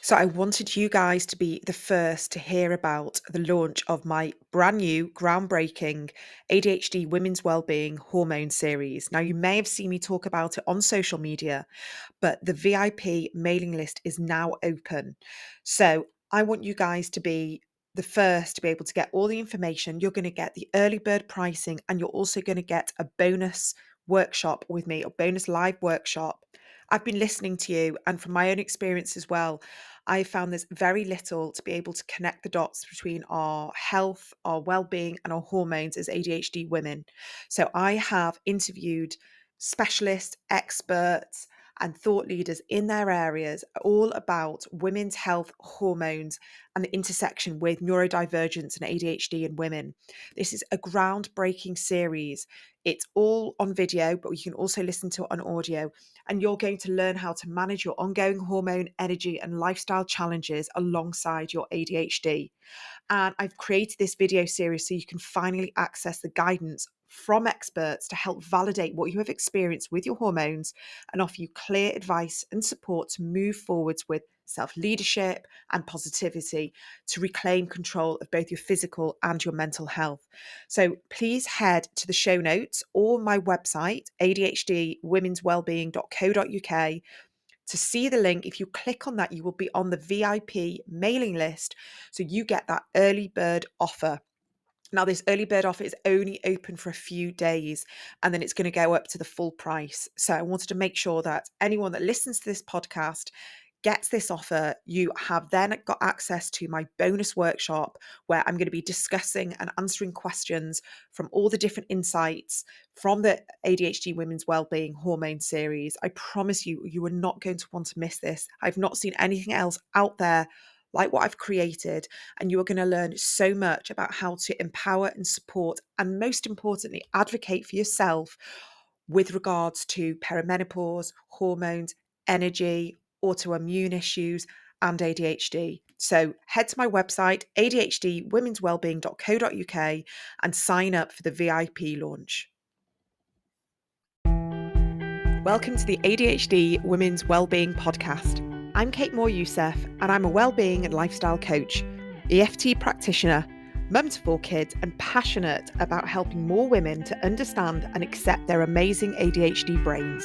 So I wanted you guys to be the first to hear about the launch of my brand new, groundbreaking ADHD Women's Wellbeing Hormone series. Now, you may have seen me talk about it on social media, but the VIP mailing list is now open. So I want you guys to be the first to be able to get all the information. You're going to get the early bird pricing, and you're also going to get a bonus workshop with me, a bonus live workshop. I've been listening to you, and from my own experience as well, I found there's very little to be able to connect the dots between our health, our well-being, and our hormones as ADHD women. So I have interviewed specialists, experts, and thought leaders in their areas all about women's health, hormones, and the intersection with neurodivergence and ADHD in women. This is a groundbreaking series. It's all on video, but you can also listen to it on audio. And you're going to learn how to manage your ongoing hormone, energy, and lifestyle challenges alongside your ADHD. And I've created this video series so you can finally access the guidance from experts to help validate what you have experienced with your hormones and offer you clear advice and support to move forwards with self leadership and positivity to reclaim control of both your physical and your mental health. So please head to the show notes or my website, adhdwomenswellbeing.co.uk, to see the link. If you click on that, you will be on the VIP mailing list. So you get that early bird offer. Now, this early bird offer is only open for a few days and then it's going to go up to the full price. So I wanted to make sure that anyone that listens to this podcast gets this offer. You have then got access to my bonus workshop where I'm going to be discussing and answering questions from all the different insights from the ADHD Women's Wellbeing Hormone series. I promise you, you are not going to want to miss this. I've not seen anything else out there like what I've created, and you are going to learn so much about how to empower and support, and most importantly, advocate for yourself with regards to perimenopause, hormones, energy, autoimmune issues, and ADHD. So head to my website, adhdwomenswellbeing.co.uk, and sign up for the VIP launch. Welcome to the ADHD Women's Wellbeing Podcast. I'm Kate Moore Youssef, and I'm a wellbeing and lifestyle coach, EFT practitioner, mum to 4 kids, and passionate about helping more women to understand and accept their amazing ADHD brains.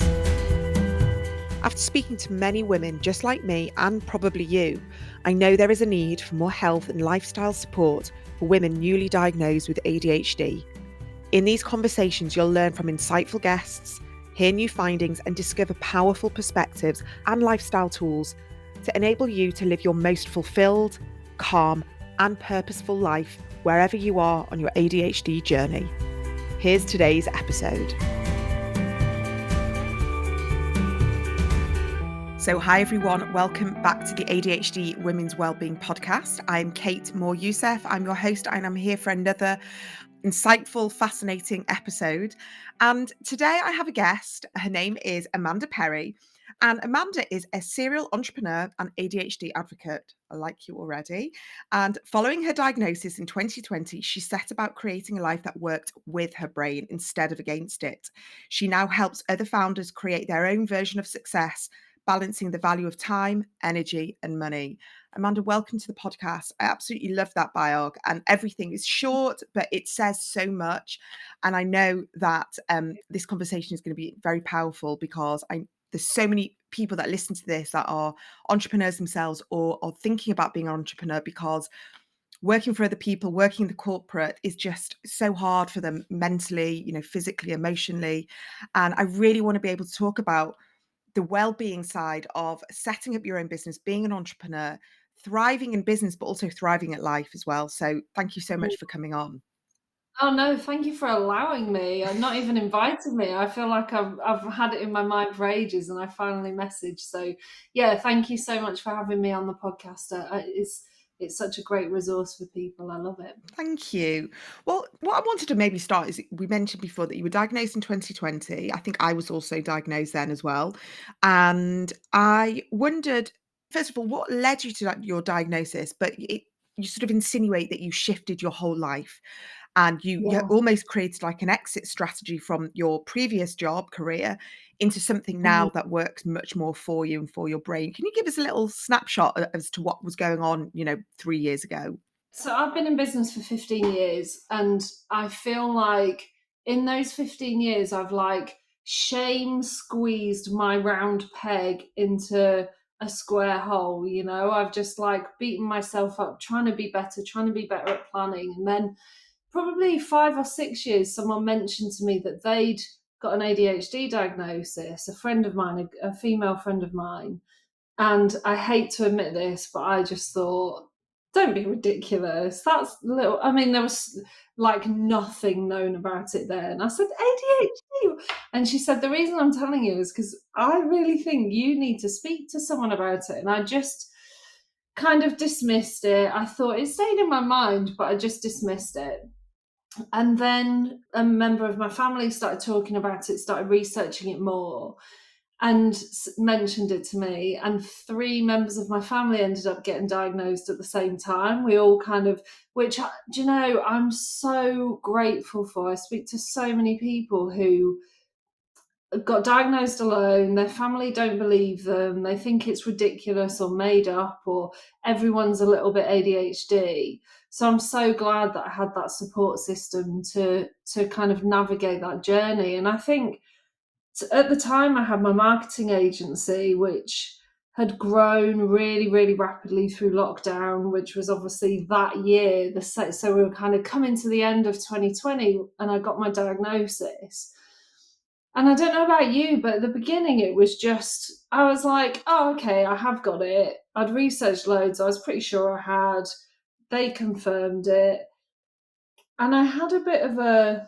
After speaking to many women just like me, and probably you, I know there is a need for more health and lifestyle support for women newly diagnosed with ADHD. In these conversations, you'll learn from insightful guests, hear new findings, and discover powerful perspectives and lifestyle tools to enable you to live your most fulfilled, calm, and purposeful life wherever you are on your ADHD journey. Here's today's episode. So, hi everyone, welcome back to the ADHD Women's Wellbeing Podcast. I'm Kate Moore Youssef. I'm your host, and I'm here for another insightful, fascinating episode. And today I have a guest. Her name is Amanda Perry. And Amanda is a serial entrepreneur and ADHD advocate, like you already. And following her diagnosis in 2020, she set about creating a life that worked with her brain instead of against it. She now helps other founders create their own version of success, balancing the value of time, energy, and money. Amanda, welcome to the podcast. I absolutely love that biog, and everything is short, but it says so much. And I know that this conversation is going to be very powerful because there's so many people that listen to this that are entrepreneurs themselves or are thinking about being an entrepreneur, because working for other people, working in the corporate is just so hard for them mentally, physically, emotionally. And I really want to be able to talk about the well-being side of setting up your own business, being an entrepreneur, thriving in business, but also thriving at life as well. So thank you so much for coming on. Oh no, thank you for allowing me and not even inviting me. I feel like I've had it in my mind for ages and I finally messaged. So yeah, thank you so much for having me on the podcast. It's such a great resource for people. I love it. Thank you. Well, what I wanted to maybe start is, we mentioned before that you were diagnosed in 2020. I think I was also diagnosed then as well. And I wondered, first of all, what led you to your diagnosis? But you sort of insinuate that you shifted your whole life. and you Yeah. almost created like an exit strategy from your previous job career into something Mhm. now that works much more for you and for your brain. Can you give us a little snapshot as to what was going on, 3 years ago? So I've been in business for 15 years, and I feel like in those 15 years I've like shame squeezed my round peg into a square hole, you know. I've just like beaten myself up trying to be better at planning. And then probably 5 or 6 years someone mentioned to me that they'd got an ADHD diagnosis, a friend of mine, a female friend of mine. And I hate to admit this, but I just thought, don't be ridiculous. That's little, I mean, there was like nothing known about it then. I said, ADHD. And she said, the reason I'm telling you is because I really think you need to speak to someone about it. And I just kind of dismissed it. I thought it stayed in my mind, but I just dismissed it. And then a member of my family started talking about it, started researching it more, and mentioned it to me. And three members of my family ended up getting diagnosed at the same time. We all kind of, which, do you know, I'm so grateful for. I speak to so many people who got diagnosed alone, their family don't believe them, they think it's ridiculous or made up, or everyone's a little bit ADHD. So I'm so glad that I had that support system to kind of navigate that journey. And I think at the time I had my marketing agency, which had grown really, really rapidly through lockdown, which was obviously that year. So we were kind of coming to the end of 2020, and I got my diagnosis. And I don't know about you, but at the beginning it was just, I was like, oh, okay, I have got it. I'd researched loads. I was pretty sure I had. They confirmed it. And I had a bit of a,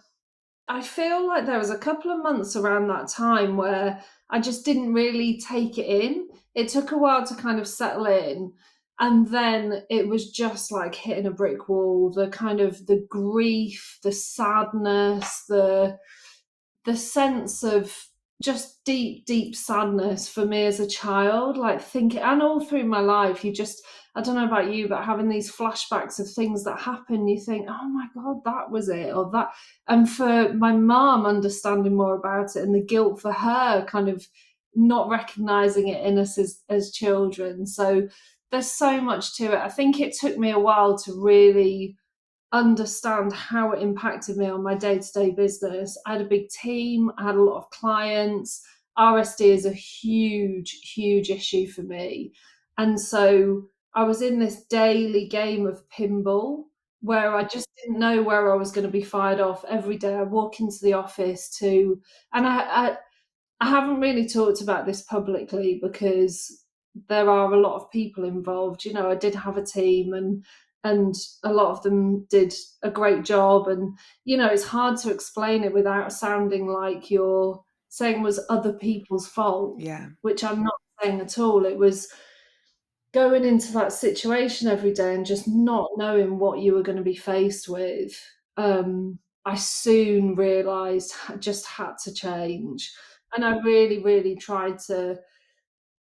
I feel like there was a couple of months around that time where I just didn't really take it in. It took a while to kind of settle in. And then it was just like hitting a brick wall. The kind of the grief, the sadness, the sense of just deep, deep sadness for me as a child, like thinking, and all through my life, you just, I don't know about you, but having these flashbacks of things that happen, you think, oh my God, that was it, or that. And for my mom understanding more about it, and the guilt for her kind of not recognizing it in us as children. So there's so much to it. I think it took me a while to really understand how it impacted me on my day-to-day business. I had a big team, I had a lot of clients. RSD is a huge, huge issue for me. And so I was in this daily game of pinball where I just didn't know where I was going to be fired off every day. I walk into the office to, and I haven't really talked about this publicly because there are a lot of people involved. You know, I did have a team, and a lot of them did a great job. And you know, it's hard to explain it without sounding like you're saying it was other people's fault, Yeah. which I'm not saying at all. It was going into that situation every day and just not knowing what you were going to be faced with. I soon realized I just had to change. And I really, really tried to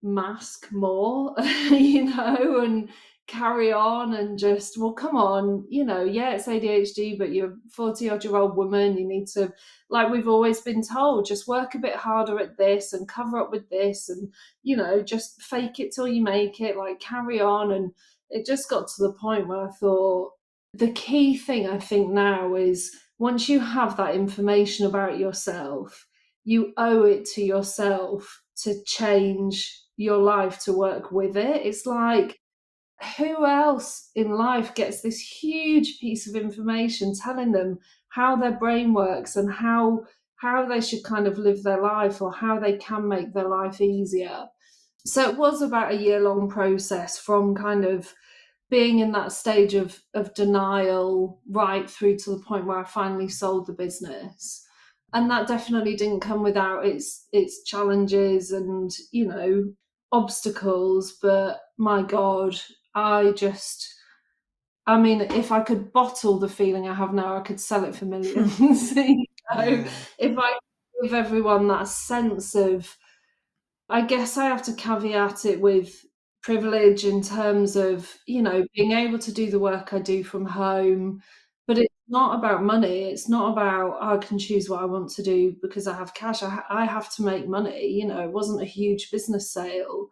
mask more, you know, and carry on and just, well, come on, you know, yeah, it's ADHD, but you're a 40-odd-year-old woman. You need to, like we've always been told, just work a bit harder at this and cover up with this and, you know, just fake it till you make it, like carry on. And it just got to the point where I thought, the key thing I think now is once you have that information about yourself, you owe it to yourself to change your life to work with it. It's like, who else in life gets this huge piece of information telling them how their brain works and how they should kind of live their life or how they can make their life easier? So it was about a year long process from kind of being in that stage of denial right through to the point where I finally sold the business. And that definitely didn't come without its challenges and, you know, obstacles. But my God, I just, I mean, if I could bottle the feeling I have now, I could sell it for millions. You know, Yeah. if I give everyone that sense of, I guess I have to caveat it with privilege in terms of, you know, being able to do the work I do from home, But it's not about money, it's not about, "I can choose what I want to do because I have cash." I have to make money, it wasn't a huge business sale.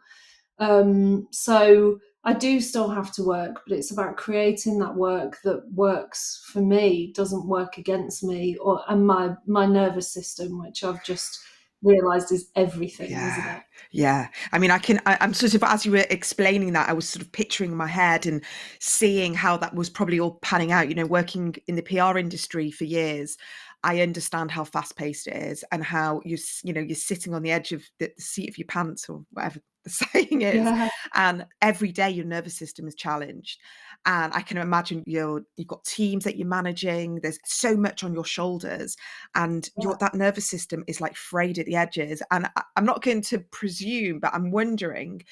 So I do still have to work, but it's about creating that work that works for me, doesn't work against me and my nervous system, which I've just realized is everything, isn't Yeah, it? yeah. I mean, I'm sort of, as you were explaining that, I was sort of picturing in my head and seeing how that was probably all panning out. Working in the PR industry for years, I understand how fast paced it is and how you're sitting on the edge of the seat of your pants or whatever the saying is, Yeah. and every day your nervous system is challenged. And I can imagine you've got teams that you're managing. There's so much on your shoulders, and Yeah. that nervous system is like frayed at the edges. And I'm not going to presume, but I'm wondering,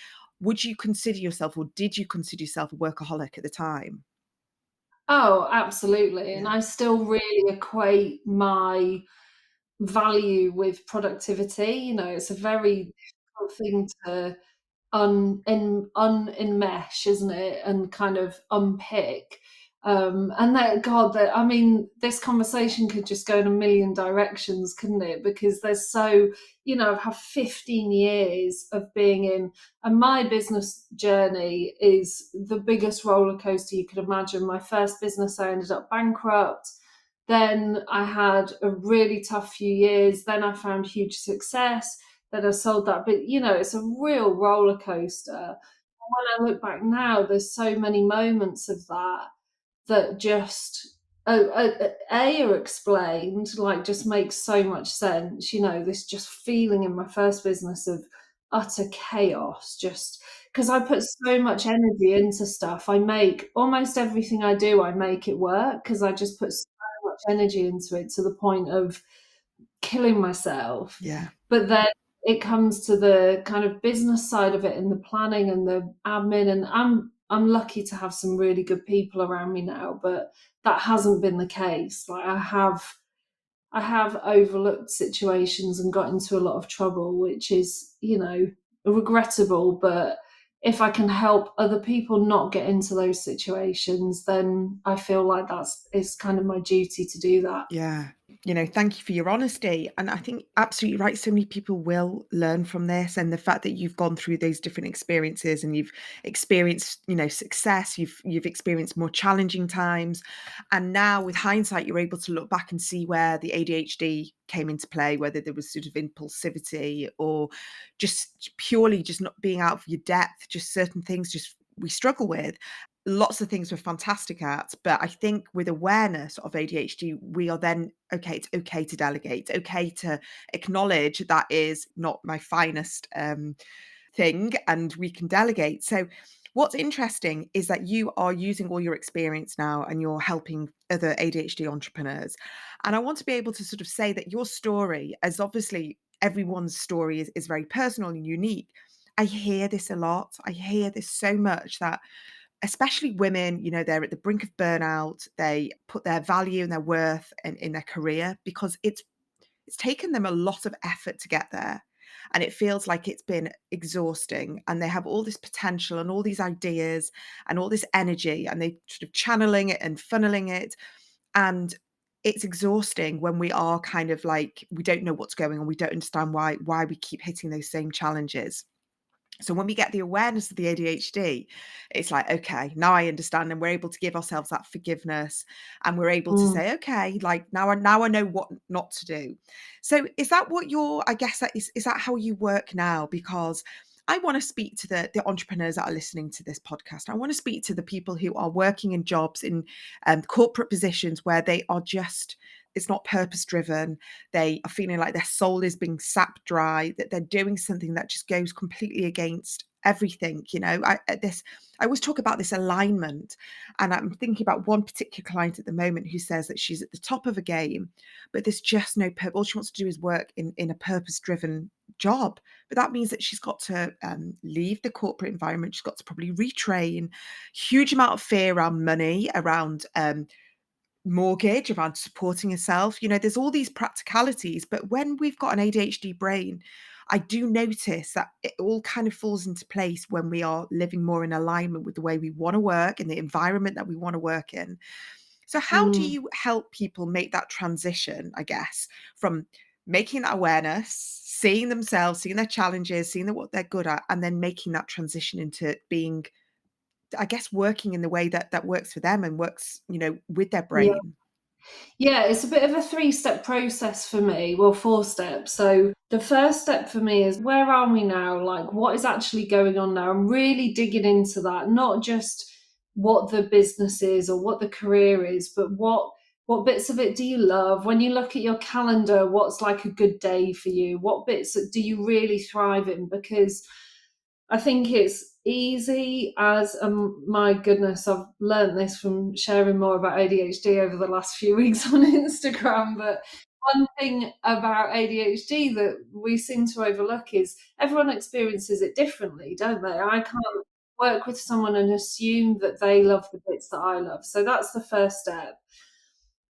would you consider yourself, or did you consider yourself, a workaholic at the time? Oh, absolutely, and Yeah, I still really equate my value with productivity. It's a very difficult thing to unenmesh, isn't it? And kind of unpick. And that God, that I mean, this conversation could just go in a million directions, couldn't it? Because there's I've had 15 years of being in, and my business journey is the biggest roller coaster you could imagine. My first business, I ended up bankrupt. Then I had a really tough few years. Then I found huge success, that I sold that. But it's a real roller coaster. When I look back now, there's so many moments of that that just are explained, like just makes so much sense. This just feeling in my first business of utter chaos, just because I put so much energy into stuff. I make almost everything I do, I make it work because I just put so much energy into it to the point of killing myself. yeah, But then it comes to the kind of business side of it and the planning and the admin, and I'm lucky to have some really good people around me now, but that hasn't been the case. Like I have overlooked situations and got into a lot of trouble, which is, regrettable, but if I can help other people not get into those situations, then I feel like it's kind of my duty to do that. yeah. Thank you for your honesty. And I think absolutely right. So many people will learn from this. And the fact that you've gone through those different experiences and you've experienced, success, you've experienced more challenging times. And now with hindsight, you're able to look back and see where the ADHD came into play, whether there was sort of impulsivity or just purely just not being out of your depth, just certain things just we struggle with. Lots of things we're fantastic at, but I think with awareness of ADHD, we are then okay. It's okay to delegate. It's okay to acknowledge that is not my finest thing, and we can delegate. So, what's interesting is that you are using all your experience now, and you're helping other ADHD entrepreneurs. And I want to be able to sort of say that your story, as obviously everyone's story is very personal and unique. I hear this a lot. I hear this so much that especially women, they're at the brink of burnout. They put their value and their worth in their career because it's taken them a lot of effort to get there. And it feels like it's been exhausting. And they have all this potential and all these ideas and all this energy, and they sort of channeling it and funneling it. And it's exhausting when we are kind of like we don't know what's going on. We don't understand why we keep hitting those same challenges. So when we get the awareness of the ADHD, it's like, okay, now I understand, and we're able to give ourselves that forgiveness, and we're able to Mm. say, okay, like now I know what not to do. So is that what you're? I guess is that how you work now? Because I want to speak to the entrepreneurs that are listening to this podcast. I want to speak to the people who are working in jobs in corporate positions where they are just it's not purpose driven. They are feeling like their soul is being sapped dry, that they're doing something that just goes completely against everything. I always talk about this alignment, and I'm thinking about one particular client at the moment who says that she's at the top of a game, but there's just no purpose. All she wants to do is work in a purpose driven job, but that means that she's got to leave the corporate environment. She's got to probably retrain. Huge amount of fear around money, around mortgage, around supporting herself. There's all these practicalities, but when we've got an ADHD brain, I do notice that it all kind of falls into place when we are living more in alignment with the way we want to work and the environment that we want to work in. So how do Mm. you help people make that transition, I guess, from making that awareness, seeing themselves, seeing their challenges, seeing what they're good at, and then making that transition into being, I guess, working in the way that works for them and works, with their Yeah. brain? Yeah, it's a bit of a three-step process for me. Well, four steps. So the first step for me is where are we now? Like, what is actually going on now? I'm really digging into that, not just what the business is or what the career is, but what bits of it do you love? When you look at your calendar, what's like a good day for you? What bits do you really thrive in? Because I think it's easy as my goodness, I've learnt this from sharing more about ADHD over the last few weeks on Instagram. But one thing about ADHD that we seem to overlook is everyone experiences it differently, don't they? I can't work with someone and assume that they love the bits that I love. So that's the first step.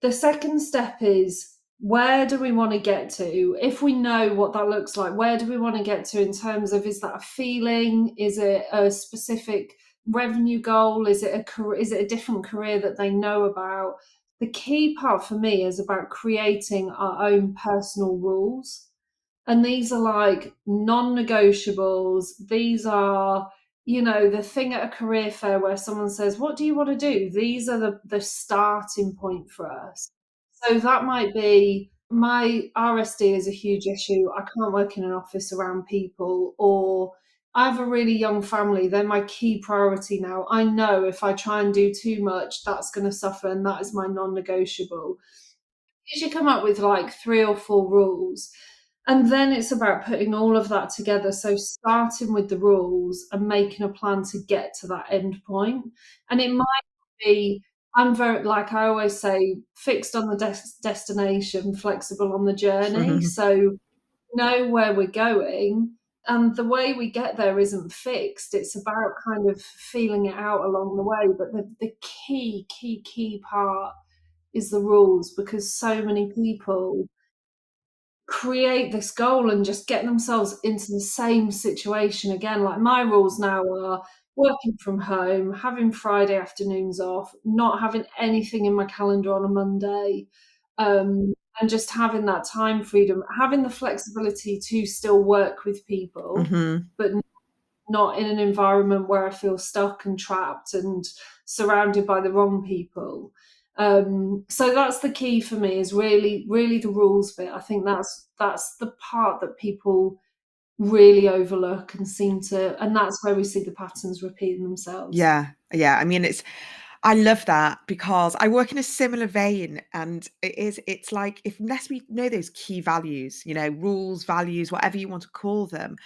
The second step is where do we want to get to? If we know what that looks like, where do we want to get to in terms of is that a feeling? Is it a specific revenue goal? Is it a career, is it a different career that they know about? The key part for me is about creating our own personal rules. And these are like non-negotiables. These are, the thing at a career fair where someone says, "What do you want to do?" These are the starting point for us. So that might be my RSD is a huge issue. I can't work in an office around people, or I have a really young family. They're my key priority now. I know if I try and do too much, that's going to suffer, and that is my non-negotiable. You should come up with like three or four rules. And then it's about putting all of that together. So starting with the rules and making a plan to get to that end point. And it might be, I'm very, like I always say, fixed on the destination, flexible on the journey. So know where we're going. And the way we get there isn't fixed. It's about kind of feeling it out along the way. But the key part is the rules, because so many people create this goal and just get themselves into the same situation again. Like my rules now are working from home, having Friday afternoons off, not having anything in my calendar on a Monday, and just having that time freedom, having the flexibility to still work with people, Mhm. but not in an environment where I feel stuck and trapped and surrounded by the wrong people. So that's the key for me, is really, really the rules bit. I think that's the part that people really overlook and seem to, and that's where we see the patterns repeating themselves. Yeah, yeah. I mean, I love that because I work in a similar vein, and it's like if unless we know those key values, rules, values, whatever you want to call them,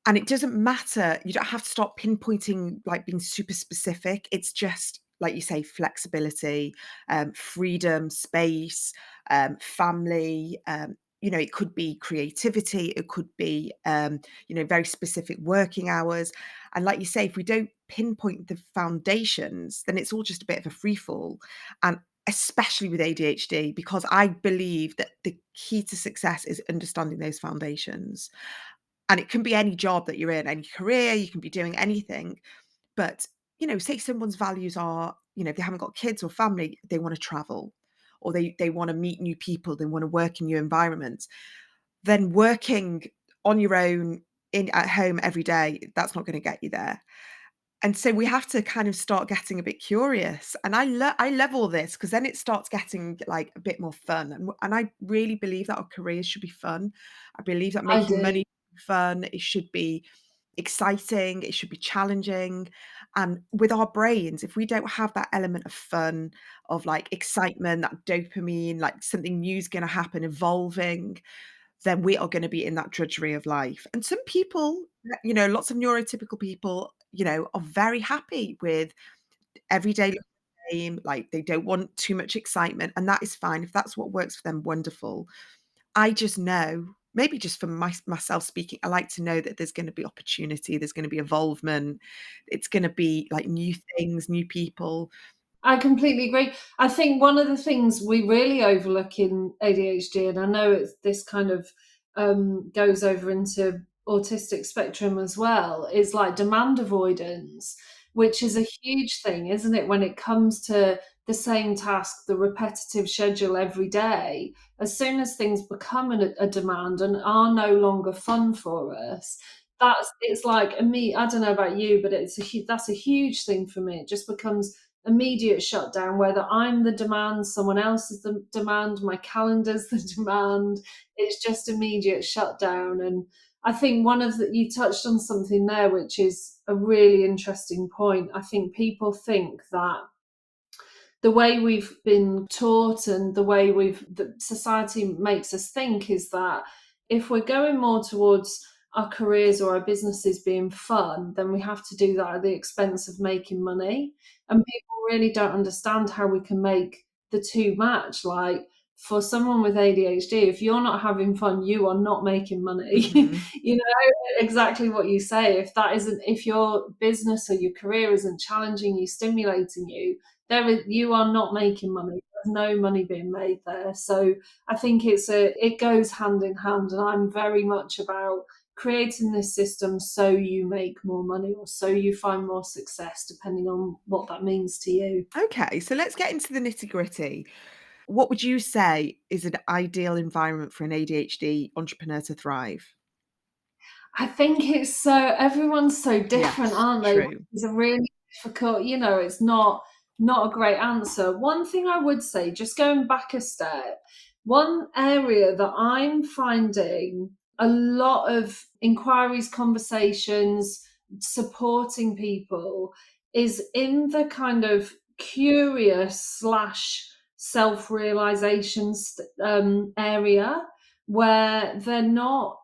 and it doesn't matter, you don't have to start pinpointing, like being super specific. It's just like you say, flexibility, freedom, space, family. It could be creativity. It could be, very specific working hours. And like you say, if we don't pinpoint the foundations, then it's all just a bit of a free fall. And especially with ADHD, because I believe that the key to success is understanding those foundations. And it can be any job that you're in, any career, you can be doing anything. But, say someone's values are, if they haven't got kids or family, they want to travel, or they want to meet new people, they want to work in new environments. Then working on your own in at home every day, that's not going to get you there. And so we have to kind of start getting a bit curious. And I love all this because then it starts getting like a bit more fun. And I really believe that our careers should be fun. I believe that I making do. money should be fun. It should be exciting. It should be challenging. And with our brains, if we don't have that element of fun, of like excitement, that dopamine, like something new is going to happen, evolving, then we are gonna be in that drudgery of life. And some people, lots of neurotypical people, are very happy with every day looking the same, like, they don't want too much excitement, and that is fine. If that's what works for them, wonderful. I just know, maybe just for myself speaking, I like to know that there's gonna be opportunity, there's gonna be involvement, it's gonna be, like, new things, new people. I completely agree. I think one of the things we really overlook in ADHD, and I know this kind of goes over into autistic spectrum as well, is like demand avoidance, which is a huge thing, isn't it? When it comes to the same task, the repetitive schedule every day, as soon as things become a demand and are no longer fun for us, it's like I don't know about you, but that's a huge thing for me. It just becomes immediate shutdown, whether I'm the demand, someone else is the demand, my calendar's the demand. It's just immediate shutdown. And I think you touched on something there, which is a really interesting point. I think people think that the way we've been taught and the society makes us think is that if we're going more towards our careers or our businesses being fun, then we have to do that at the expense of making money. And people really don't understand how we can make the two match. Like, for someone with ADHD, if you're not having fun, you are not making money. Mhm. You know, exactly what you say. If your business or your career isn't challenging you, stimulating you, you are not making money. There's no money being made there. So I think it goes hand in hand, and I'm very much about creating this system so you make more money or so you find more success, depending on what that means to you. Okay, so let's get into the nitty-gritty. What would you say is an ideal environment for an ADHD entrepreneur to thrive? I think everyone's so different, Yes, aren't they? Which true. is a really difficult, it's not a great answer. One thing I would say, just going back a step, one area that I'm finding a lot of inquiries, conversations, supporting people is in the kind of curious slash self-realization area, where they're not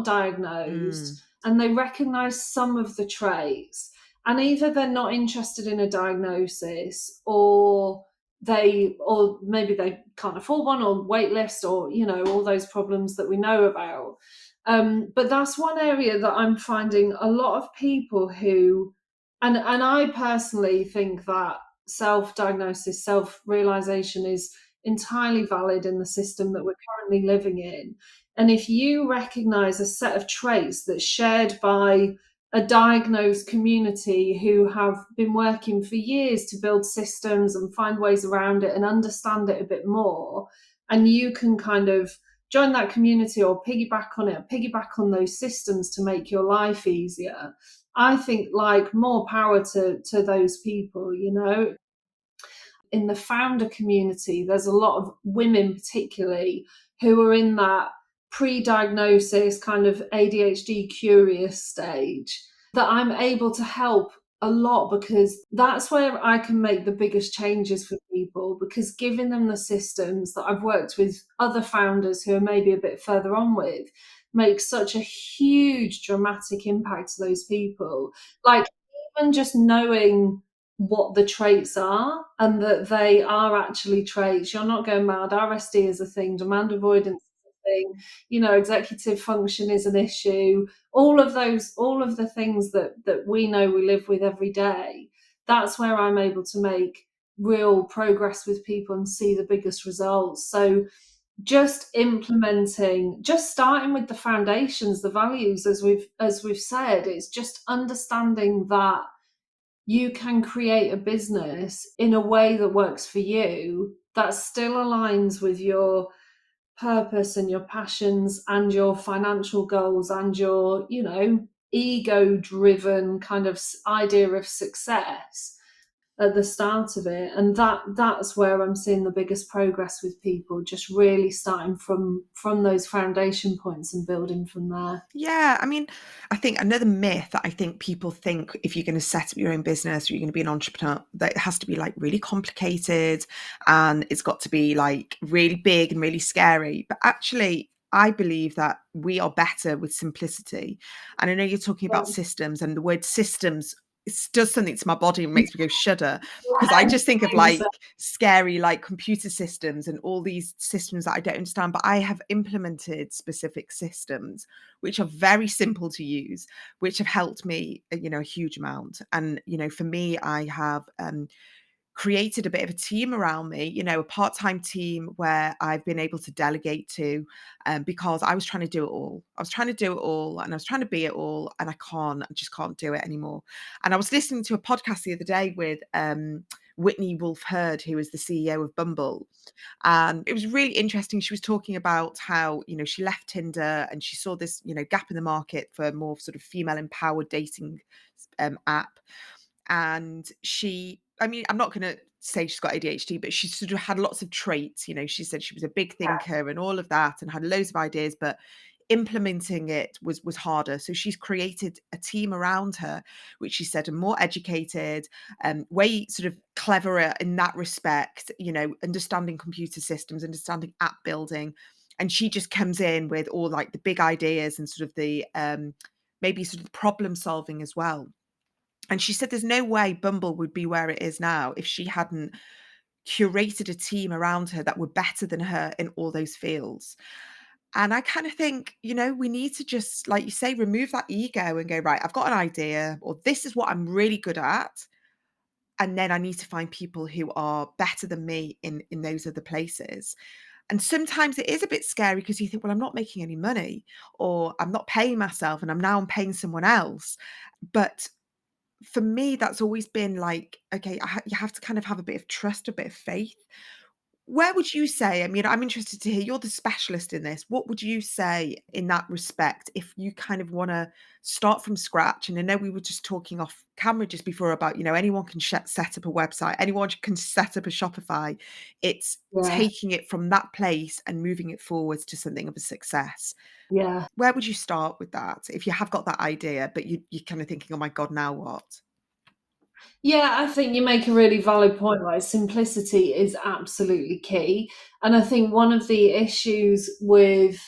diagnosed Mm, and they recognize some of the traits, and either they're not interested in a diagnosis, or maybe they can't afford one, or wait list, or all those problems that we know about. But that's one area that I'm finding a lot of people who, and I personally think that self-diagnosis, self-realization is entirely valid in the system that we're currently living in. And if you recognize a set of traits that's shared by a diagnosed community who have been working for years to build systems and find ways around it and understand it a bit more, and you can kind of join that community or piggyback on those systems to make your life easier, I think, like, more power to those people. In the founder community, there's a lot of women, particularly, who are in that pre-diagnosis kind of ADHD curious stage, that I'm able to help a lot, because that's where I can make the biggest changes for people, because giving them the systems that I've worked with other founders who are maybe a bit further on with makes such a huge dramatic impact to those people. Like, even just knowing what the traits are, and that they are actually traits. You're not going mad. RSD is a thing, demand avoidance is a thing, executive function is an issue. All of the things that we know we live with every day. That's where I'm able to make real progress with people and see the biggest results. So just starting with the foundations, the values, as we've said, it's just understanding that you can create a business in a way that works for you, that still aligns with your purpose and your passions and your financial goals and your, ego driven kind of idea of success at the start of it. And that's where I'm seeing the biggest progress with people, just really starting from those foundation points and building from there. yeah, I mean, I think another myth that I think people think, if you're gonna set up your own business or you're gonna be an entrepreneur, that it has to be, like, really complicated and it's got to be, like, really big and really scary. But actually, I believe that we are better with simplicity. And I know you're talking about Yeah. systems, and the word systems, does something to my body and makes me go shudder, because I just think of, Same, same. like, scary, like, computer systems and all these systems that I don't understand. But I have implemented specific systems which are very simple to use, which have helped me, a huge amount. And, for me, I have created a bit of a team around me, a part-time team where I've been able to delegate to, because I was trying to do it all. I was trying to do it all and I was trying to be it all, and I just can't do it anymore. And I was listening to a podcast the other day with Whitney Wolfe Herd, who is the CEO of Bumble. And it was really interesting. She was talking about how, she left Tinder and she saw this, gap in the market for more sort of female empowered dating app. And I mean, I'm not going to say she's got ADHD, but she sort of had lots of traits. She said she was a big thinker and all of that and had loads of ideas, but implementing it was harder. So she's created a team around her, which she said are more educated, way sort of cleverer in that respect, understanding computer systems, understanding app building. And she just comes in with all like the big ideas and sort of the maybe sort of problem solving as well. And she said there's no way Bumble would be where it is now if she hadn't curated a team around her that were better than her in all those fields. And I kind of think, we need to just, like you say, remove that ego and go, right, I've got an idea, or this is what I'm really good at. And then I need to find people who are better than me in those other places. And sometimes it is a bit scary because you think, well, I'm not making any money, or I'm not paying myself and I'm paying someone else. But for me, that's always been like, okay, you have to kind of have a bit of trust, a bit of faith. Where would you say, I mean, I'm interested to hear, you're the specialist in this. What would you say in that respect if you kind of want to start from scratch? And I know we were just talking off camera just before about, anyone can set up a website, anyone can set up a Shopify. It's Yeah, taking it from that place and moving it forwards to something of a success. yeah. Where would you start with that if you have got that idea, but you're kind of thinking, oh my God, now what? Yeah, I think you make a really valid point, like simplicity is absolutely key. And I think one of the issues with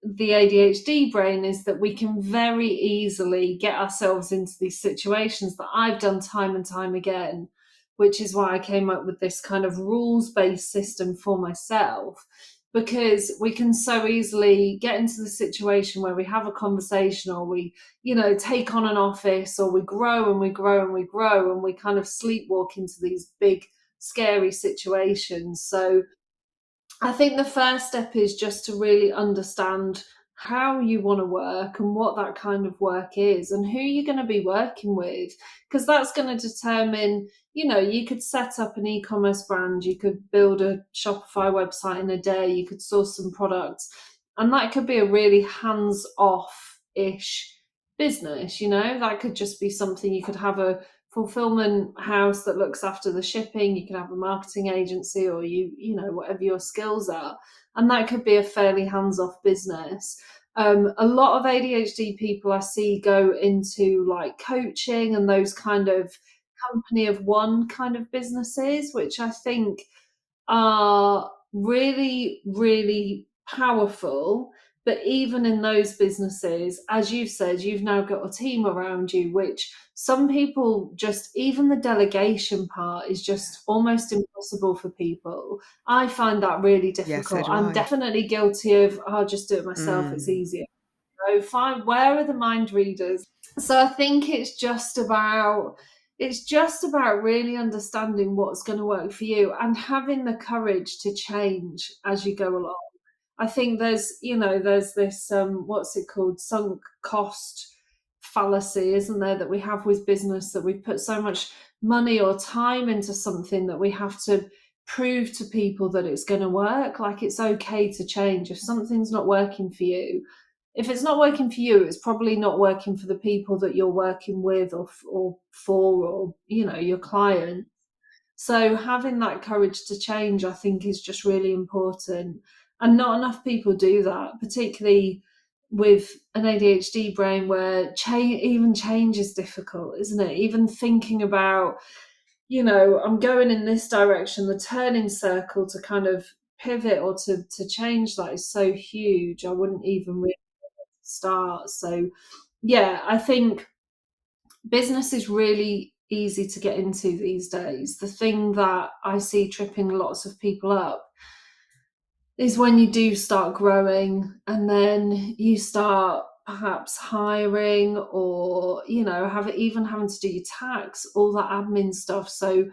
the ADHD brain is that we can very easily get ourselves into these situations that I've done time and time again, which is why I came up with this kind of rules based system for myself. Because we can so easily get into the situation where we have a conversation or we, take on an office or we grow and we grow and we grow and we kind of sleepwalk into these big, scary situations. So, I think the first step is just to really understand how you want to work and what that kind of work is and who you're going to be working with. Because that's going to determine, you could set up an e commerce brand, you could build a Shopify website in a day, you could source some products, and that could be a really hands off ish business. That could just be something you could have a fulfillment house that looks after the shipping, you can have a marketing agency, or whatever your skills are, and that could be a fairly hands-off business. A lot of ADHD people I see go into like coaching and those kind of company of one kind of businesses, which I think are really, really powerful. But even in those businesses, as you've said, you've now got a team around you, which some people just, even the delegation part is just almost impossible for people. I find that really Yeah, so difficult. do I'm I. definitely guilty of, I'll just do it myself, it's Mm. easier. So fine, where are the mind readers? So I think it's just about really understanding what's going to work for you and having the courage to change as you go along. I think there's this what's it called, sunk cost fallacy, isn't there, that we have with business, that we put so much money or time into something that we have to prove to people that it's going to work. Like, it's okay to change if something's not working for you. If it's not working for you, it's probably not working for the people that you're working with, or for, or your client. So having that courage to change, I think, is just really important. And not enough people do that, particularly with an ADHD brain where even change is difficult, isn't it? Even thinking about, I'm going in this direction, the turning circle to kind of pivot or to change that is so huge. I wouldn't even really start. So, yeah, I think business is really easy to get into these days. The thing that I see tripping lots of people up is when you do start growing and then you start perhaps hiring, or even having to do your tax, all that admin stuff. So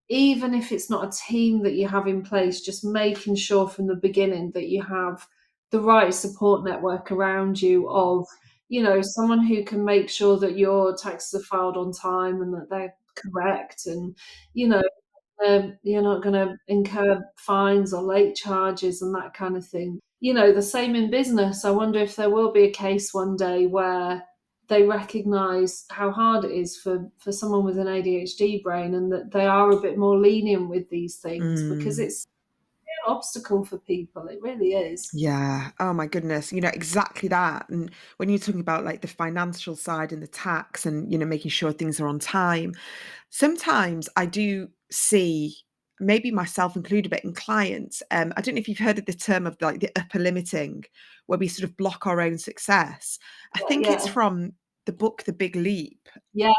even if it's not a team that you have in place, just making sure from the beginning that you have the right support network around you, of someone who can make sure that your taxes are filed on time and that they're correct, and you know you're not gonna incur fines or late charges and that kind of thing. You know, the same in business. I wonder if there will be a case one day where they recognise how hard it is for someone with an ADHD brain, and that they are a bit more lenient with these things, because Mm. it's an obstacle for people. It really is. Yeah. Oh my goodness. Exactly that. And when you're talking about like the financial side and the tax and, making sure things are on time, sometimes I do see, maybe myself included, but in clients, I don't know if you've heard of the term of like the upper limiting, where we sort of block our own success. I Yeah, think it's yeah. from the book The Big Leap. Yeah,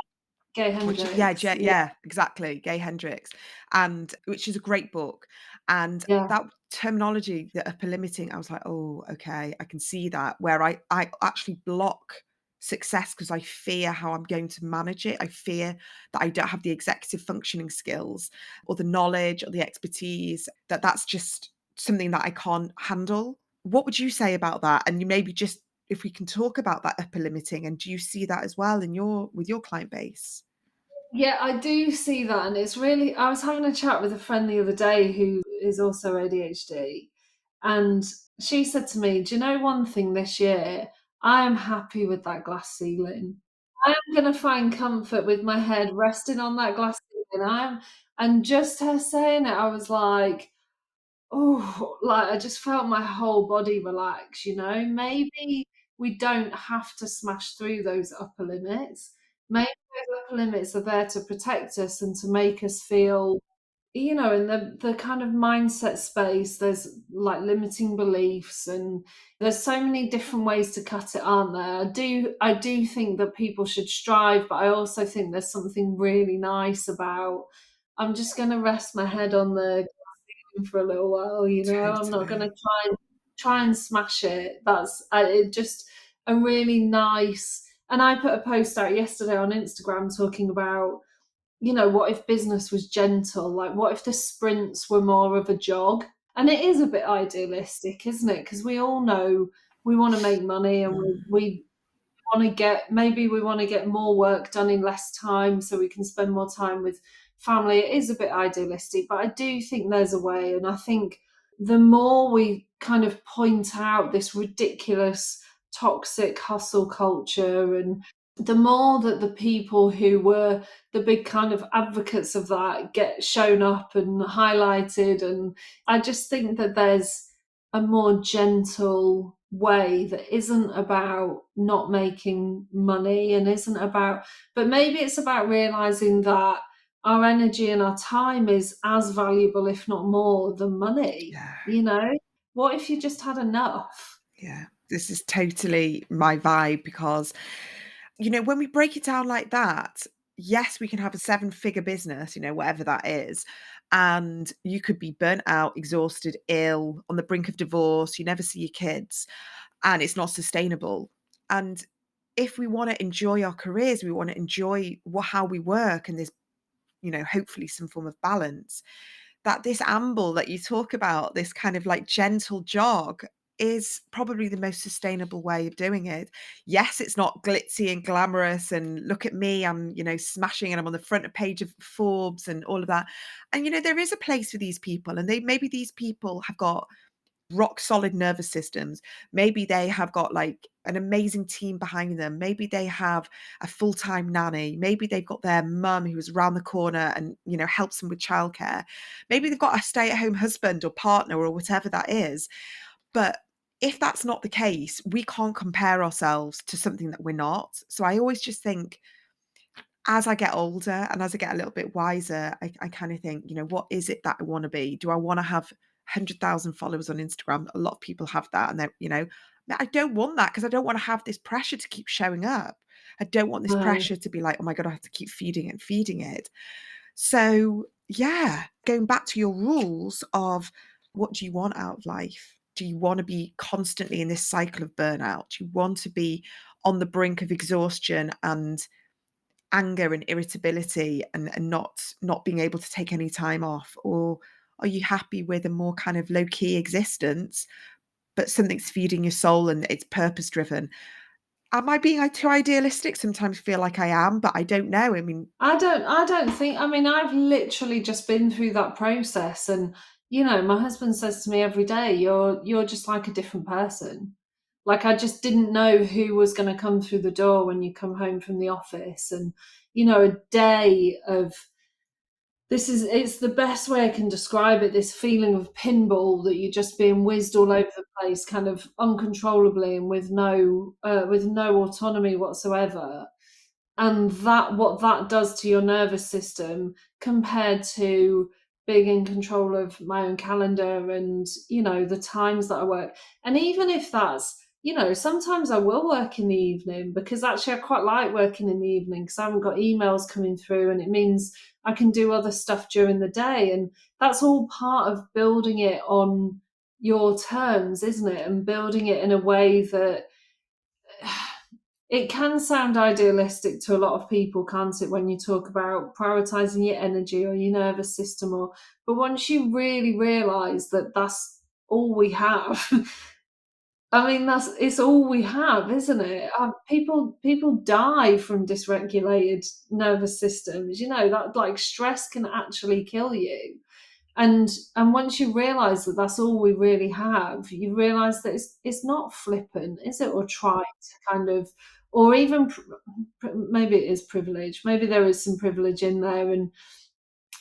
Gay Which is, yeah, Hendricks. Yeah, yeah, exactly, Gay Hendricks, and which is a great book, and yeah. that terminology, the upper limiting, I was like, "Oh, okay, I can see that," where I actually block success because I fear how I'm going to manage it. I fear that I don't have the executive functioning skills or the knowledge or the expertise, that's just something that I can't handle. What would you say about that? And you maybe just, if we can talk about that upper limiting, and do you see that as well in your with your client base? Yeah, I do see that, and it's really, I was having a chat with a friend the other day who is also ADHD, and she said to me, "Do you know one thing this year? I am happy with that glass ceiling. I am gonna find comfort with my head resting on that glass ceiling." And just her saying it, I was like, oh, like, I just felt my whole body relax, you know? Maybe we don't have to smash through those upper limits. Maybe those upper limits are there to protect us and to make us feel, in the kind of mindset space. There's, like, limiting beliefs, and there's so many different ways to cut it, aren't there? I do think that people should strive, but I also think there's something really nice about, "I'm just gonna rest my head on the for a little while, you know. I'm not gonna Totally. try and smash it." That's it just a really nice, and I put a post out yesterday on Instagram talking about, what if business was gentle? Like, what if the sprints were more of a jog? And it is a bit idealistic, isn't it? Because we all know we wanna make money, and we Mm. we we want to get more work done in less time so we can spend more time with family. It is a bit idealistic, but I do think there's a way. And I think the more we kind of point out this ridiculous toxic hustle culture, and the more that the people who were the big kind of advocates of that get shown up and highlighted, and I just think that there's a more gentle way that isn't about not making money, and isn't about, but maybe it's about realizing that our energy and our time is as valuable, if not more, than money, Yeah, you know? What if you just had enough? yeah. This is totally my vibe because, when we break it down like that, yes, we can have a seven-figure business, whatever that is, and you could be burnt out, exhausted, ill, on the brink of divorce, you never see your kids, and it's not sustainable. And if we wanna enjoy our careers, we wanna enjoy how we work, and there's, hopefully some form of balance, that this amble that you talk about, this kind of like gentle jog, is probably the most sustainable way of doing it. Yes, it's not glitzy and glamorous and look at me, I'm, smashing and I'm on the front page of Forbes and all of that. And there is a place for these people, and maybe these people have got rock solid nervous systems. Maybe they have got like an amazing team behind them. Maybe they have a full-time nanny. Maybe they've got their mum who's around the corner and, helps them with childcare. Maybe they've got a stay-at-home husband or partner or whatever that is. But if that's not the case, we can't compare ourselves to something that we're not. So I always just think, as I get older and as I get a little bit wiser, I kind of think, what is it that I want to be? Do I want to have 100,000 followers on Instagram? A lot of people have that. And I don't want that because I don't want to have this pressure to keep showing up. I don't want this No. pressure to be like, oh my God, I have to keep feeding it and feeding it. So, yeah, going back to your rules of what do you want out of life? Do you want to be constantly in this cycle of burnout? Do you want to be on the brink of exhaustion and anger and irritability and not being able to take any time off? Or are you happy with a more kind of low-key existence, but something's feeding your soul and it's purpose driven? Am I being too idealistic? Sometimes feel like I am, but I don't know. I mean, I don't think, I mean, I've literally just been through that process, and, my husband says to me every day, "You're just like a different person." Like, I just didn't know who was gonna come through the door when you come home from the office, and, a day of it's the best way I can describe it, this feeling of pinball that you're just being whizzed all over the place kind of uncontrollably and with no autonomy whatsoever. And what that does to your nervous system compared to being in control of my own calendar and, the times that I work. And even if that's, sometimes I will work in the evening because actually I quite like working in the evening because I haven't got emails coming through, and it means I can do other stuff during the day. And that's all part of building it on your terms, isn't it? And building it in a way that it can sound idealistic to a lot of people, can't it, when you talk about prioritizing your energy or your nervous system, or but once you really realize that that's all we have, I mean, it's all we have, isn't it? People die from dysregulated nervous systems. That, like, stress can actually kill you. And once you realize that that's all we really have, you realize that it's not flippant, is it? Or try to kind of, or even maybe it is privilege. Maybe there is some privilege in there, and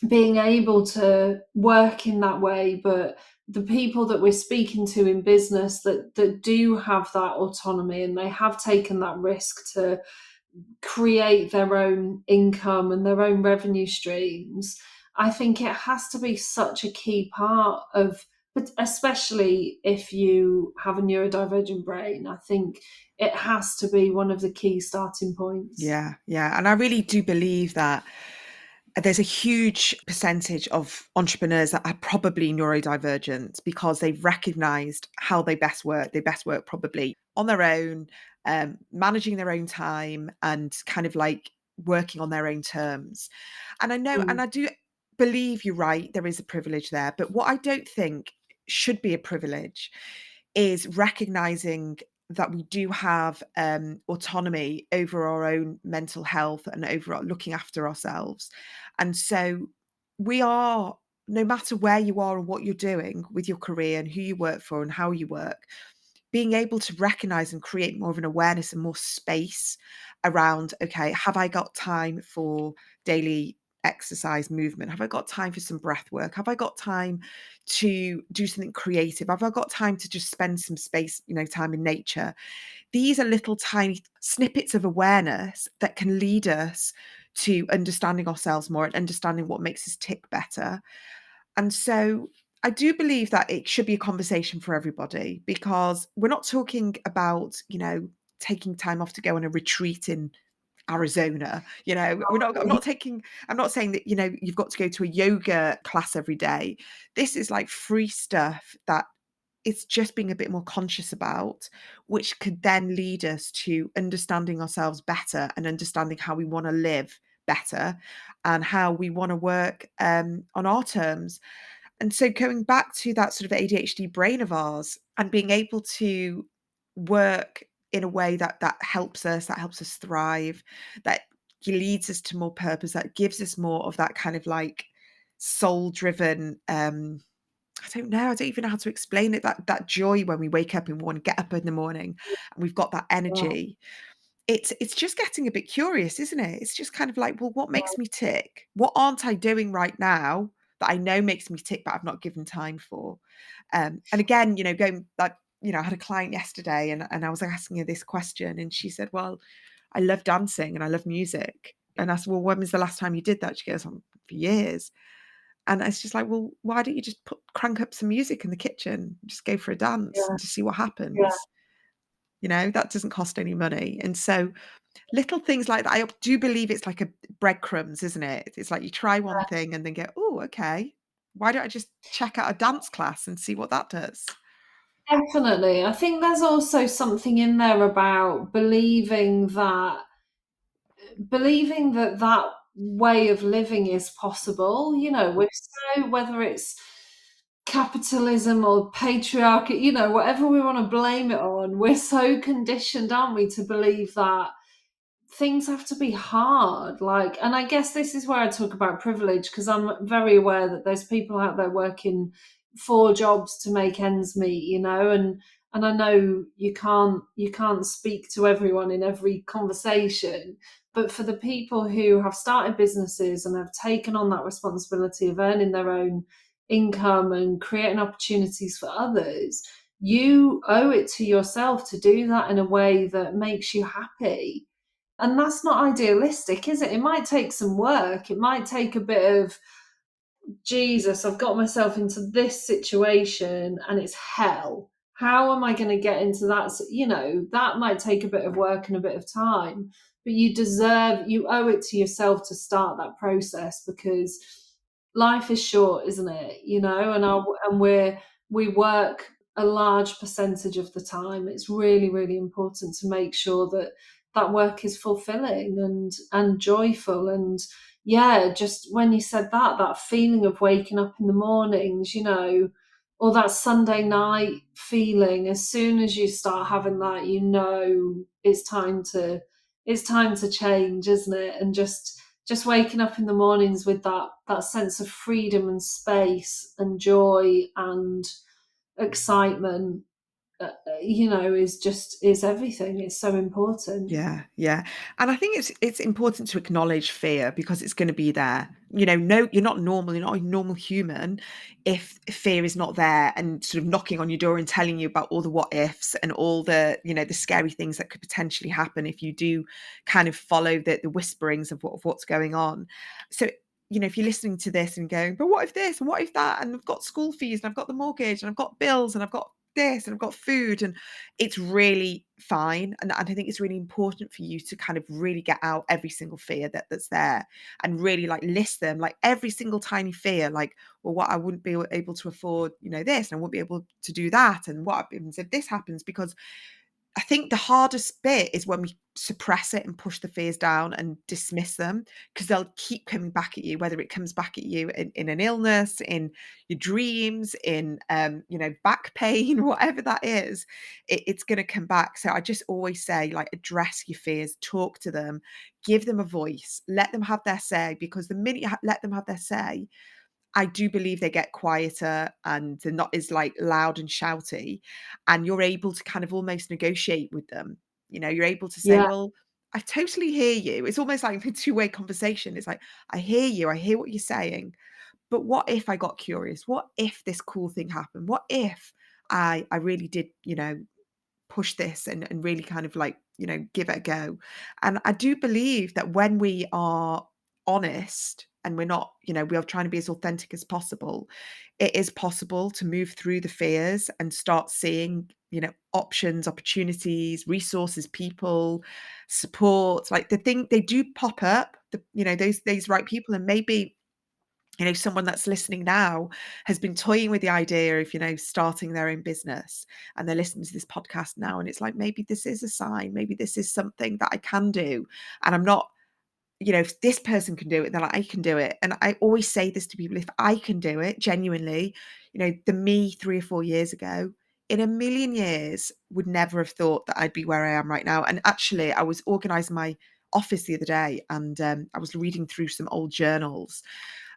being able to work in that way. But the people that we're speaking to in business that do have that autonomy, and they have taken that risk to create their own income and their own revenue streams, I think it has to be such a key part of, but especially if you have a neurodivergent brain, I think it has to be one of the key starting points. yeah, yeah. And I really do believe that there's a huge percentage of entrepreneurs that are probably neurodivergent because they've recognized how they best work. They best work probably on their own, managing their own time and kind of like working on their own terms. And I know, and Mm, I do believe you're right, there is a privilege there. But what I don't think should be a privilege is recognizing that we do have autonomy over our own mental health and over looking after ourselves. And so we are, no matter where you are and what you're doing with your career and who you work for and how you work, being able to recognize and create more of an awareness and more space around, okay, have I got time for daily exercise movement? Have I got time for some breath work? Have I got time to do something creative? Have I got time to just spend some space, time in nature? These are little tiny snippets of awareness that can lead us to understanding ourselves more and understanding what makes us tick better. And so I do believe that it should be a conversation for everybody because we're not talking about, taking time off to go on a retreat in Arizona. I'm not saying that, you've got to go to a yoga class every day. This is like free stuff that it's just being a bit more conscious about, which could then lead us to understanding ourselves better and understanding how we want to live better and how we want to work on our terms. And so going back to that sort of ADHD brain of ours and being able to work in a way that helps us thrive, that leads us to more purpose, that gives us more of that kind of like soul driven I don't know, I don't even know how to explain it, that joy when we wake up and want to get up in the morning and we've got that yeah, energy. It's just getting a bit curious, isn't it? It's just kind of like, well, what makes me tick? What aren't I doing right now that I know makes me tick, but I've not given time for? And again, going like, I had a client yesterday and I was asking her this question and she said, well, I love dancing and I love music. And I said, well, when was the last time you did that? She goes, for years. And it's just like, well, why don't you just crank up some music in the kitchen, just go for a dance yeah, and just see what yeah, happens? That doesn't cost any money. And so little things like that, I do believe it's like a breadcrumbs, isn't it? It's like you try one thing and then go, oh, okay. Why don't I just check out a dance class and see what that does? definitely. I think there's also something in there about believing that that way of living is possible, with so whether it's capitalism or patriarchy, whatever we want to blame it on, we're so conditioned, aren't we, to believe that things have to be hard. Like, and I guess this is where I talk about privilege, because I'm very aware that there's people out there working 4 jobs to make ends meet, and I know you can't speak to everyone in every conversation, but for the people who have started businesses and have taken on that responsibility of earning their own income and creating opportunities for others, you owe it to yourself to do that in a way that makes you happy. And that's not idealistic, is it? It might take some work. It might take a bit of, Jesus, I've got myself into this situation and it's hell. How am I going to get into that? That might take a bit of work and a bit of time, but you owe it to yourself to start that process, because life is short, isn't it? And we work a large percentage of the time. It's really, really important to make sure that that work is fulfilling and joyful. And yeah, just when you said that feeling of waking up in the mornings, or that Sunday night feeling, as soon as you start having that, it's time to change, isn't it? And just waking up in the mornings with that sense of freedom and space and joy and excitement, is everything. It's so important. Yeah, yeah. And I think it's important to acknowledge fear because it's going to be there. No, you're not normal, you're not a normal human if fear is not there and sort of knocking on your door and telling you about all the what ifs and all the scary things that could potentially happen if you do kind of follow the whisperings of what's going on. So, if you're listening to this and going, but what if this and what if that? And I've got school fees and I've got the mortgage and I've got bills and I've got this and I've got food, and it's really fine. And I think it's really important for you to kind of really get out every single fear that's there and really like list them, like every single tiny fear, like, well, what I wouldn't be able to afford, this, and I won't be able to do that. And what happens if this happens? Because I think the hardest bit is when we suppress it and push the fears down and dismiss them, because they'll keep coming back at you, whether it comes back at you in an illness, in your dreams, in back pain, whatever that is, it's going to come back. So I just always say, like, address your fears, talk to them, give them a voice, let them have their say, because the minute you let them have their say, I do believe they get quieter and they're not as, like, loud and shouty, and you're able to kind of almost negotiate with them. You're able to say, Yeah, "Well, I totally hear you." It's almost like a two-way conversation. It's like, "I hear you. I hear what you're saying, but what if I got curious? What if this cool thing happened? What if I really did, push this and really kind of like, give it a go?" And I do believe that when we are honest and we're not, we are trying to be as authentic as possible, it is possible to move through the fears and start seeing, options, opportunities, resources, people, support. Like the thing they do pop up, those right people. And maybe someone that's listening now has been toying with the idea of, starting their own business, and they're listening to this podcast now, and it's like, maybe this is a sign, maybe this is something that I can do. And I'm not, if this person can do it, then I can do it. And I always say this to people: if I can do it, genuinely, the me 3 or 4 years ago, in a million years, would never have thought that I'd be where I am right now. And actually, I was organizing my office the other day, and I was reading through some old journals,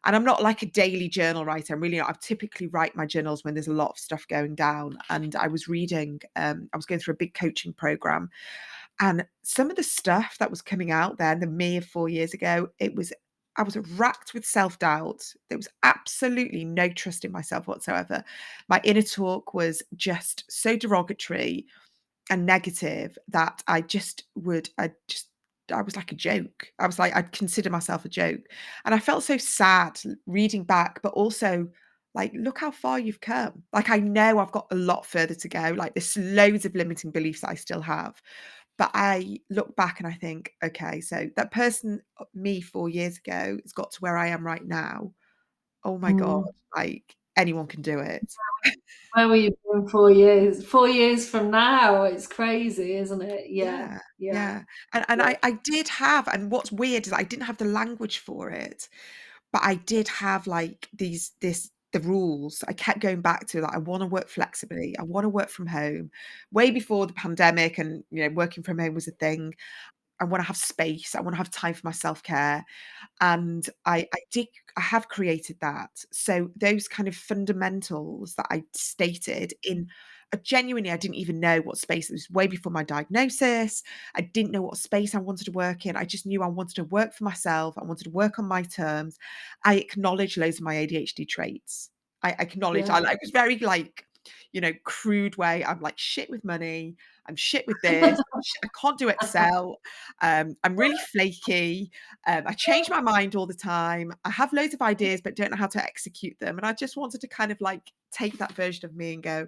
and I'm not like a daily journal writer. I'm really not. I typically write my journals when there's a lot of stuff going down. And I was reading, I was going through a big coaching program, and some of the stuff that was coming out then, the me of 4 years ago, I was racked with self-doubt. There was absolutely no trust in myself whatsoever. My inner talk was just so derogatory and negative that I was like a joke. I was like, I'd consider myself a joke. And I felt so sad reading back, but also like, look how far you've come. Like, I know I've got a lot further to go. Like, there's loads of limiting beliefs that I still have. But I look back and I think, okay, so that person, me 4 years ago, has got to where I am right now. Oh my God, mm. like anyone can do it. Where will you be in 4 years? 4 years from now, it's crazy, isn't it? Yeah, Yeah, yeah, yeah, and yeah. I did have, and what's weird is I didn't have the language for it, but I did have, like, this the rules. I kept going back to like, I want to work flexibly. I want to work from home. Way before the pandemic and working from home was a thing. I want to have space. I want to have time for my self-care. And I have created that. So those kind of fundamentals that I stated in genuinely, I didn't even know what space. It was way before my diagnosis. I didn't know what space I wanted to work in. I just knew I wanted to work for myself. I wanted to work on my terms. I acknowledged loads of my ADHD traits. I acknowledged, Yeah. I was very like, crude way. I'm like shit with money. I'm shit with this. I can't do Excel. I'm really flaky. I change my mind all the time. I have loads of ideas, but don't know how to execute them. And I just wanted to kind of like take that version of me and go,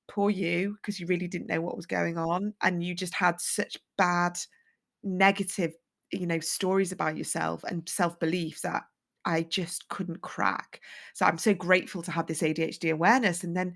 poor you, because you really didn't know what was going on. And you just had such bad, negative, stories about yourself and self belief that I just couldn't crack. So I'm so grateful to have this ADHD awareness. And then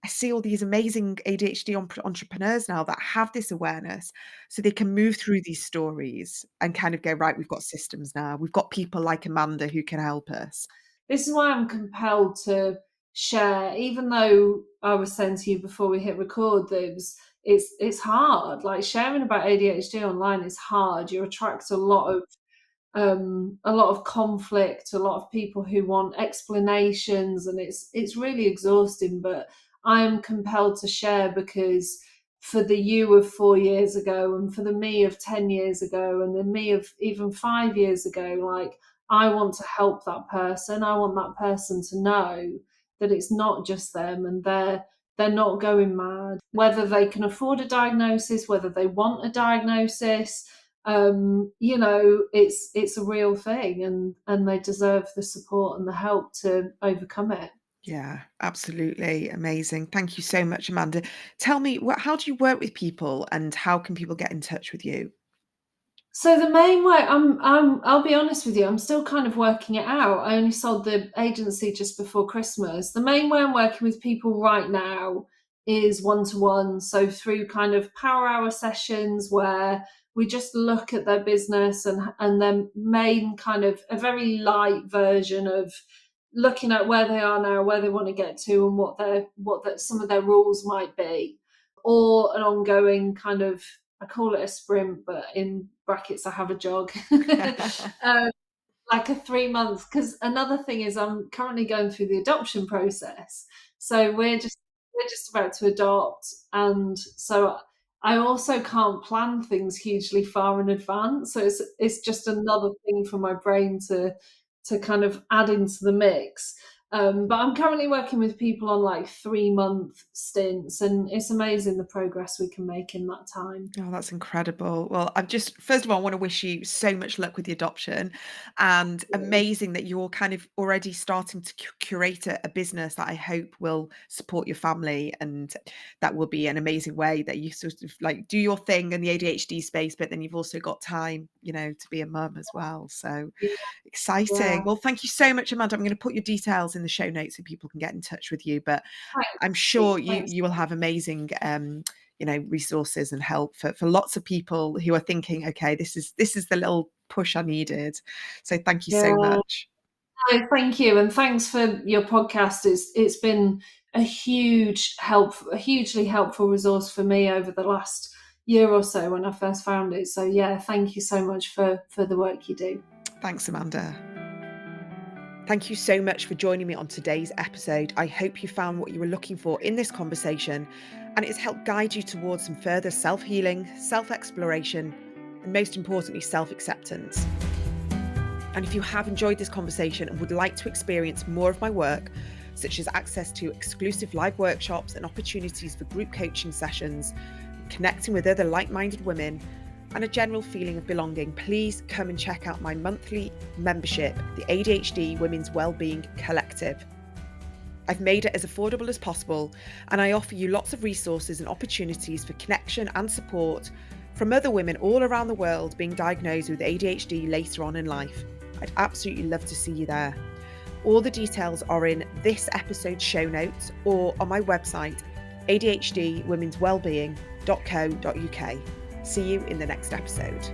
I see all these amazing ADHD entrepreneurs now that have this awareness so they can move through these stories and kind of go, right, we've got systems now. We've got people like Amanda who can help us. This is why I'm compelled to share, even though I was saying to you before we hit record that it's hard. Like sharing about ADHD online is hard. You attract a lot of conflict, a lot of people who want explanations, and it's really exhausting. But I am compelled to share because for the you of 4 years ago, and for the me of 10 years ago, and the me of even 5 years ago, like I want to help that person. I want that person to know that it's not just them, and they're not going mad. Whether they can afford a diagnosis, whether they want a diagnosis, it's a real thing, and they deserve the support and the help to overcome it. Yeah, absolutely amazing. Thank you so much, Amanda. Tell me, how do you work with people and how can people get in touch with you? So the main way, I'll be honest with you, I'm still kind of working it out. I only sold the agency just before Christmas. The main way I'm working with people right now is one to one. So through kind of power hour sessions where we just look at their business and their main kind of a very light version of looking at where they are now, where they want to get to, and some of their rules might be, or an ongoing kind of, I call it a sprint, but in brackets I have a jog. um, like a 3 months, because another thing is I'm currently going through the adoption process. So we're just about to adopt, and so I also can't plan things hugely far in advance. So it's just another thing for my brain to kind of add into the mix. But I'm currently working with people on like 3 month stints, and it's amazing the progress we can make in that time. Oh, that's incredible. Well, I'm just, first of all, I want to wish you so much luck with the adoption and amazing that you're kind of already starting to curate a business that I hope will support your family. And that will be an amazing way that you sort of like do your thing in the ADHD space, but then you've also got time, to be a mum as well. So Yeah, exciting. yeah. Well, thank you so much, Amanda. I'm going to put your details in the show notes so people can get in touch with you. But I'm sure you Thanks. you will have amazing resources and help for lots of people who are thinking, okay, this is the little push I needed. So thank you so Yeah. much. No, thank you, and thanks for your podcast. It's been a hugely helpful resource for me over the last year or so when I first found it. So yeah, thank you so much for the work you do. Thanks, Amanda. Thank you so much for joining me on today's episode. I hope you found what you were looking for in this conversation and it's helped guide you towards some further self-healing, self-exploration, and most importantly, self-acceptance. And if you have enjoyed this conversation and would like to experience more of my work, such as access to exclusive live workshops and opportunities for group coaching sessions, connecting with other like-minded women, and a general feeling of belonging, please come and check out my monthly membership, the ADHD Women's Wellbeing Collective. I've made it as affordable as possible, and I offer you lots of resources and opportunities for connection and support from other women all around the world being diagnosed with ADHD later on in life. I'd absolutely love to see you there. All the details are in this episode's show notes or on my website, adhdwomenswellbeing.co.uk. See you in the next episode.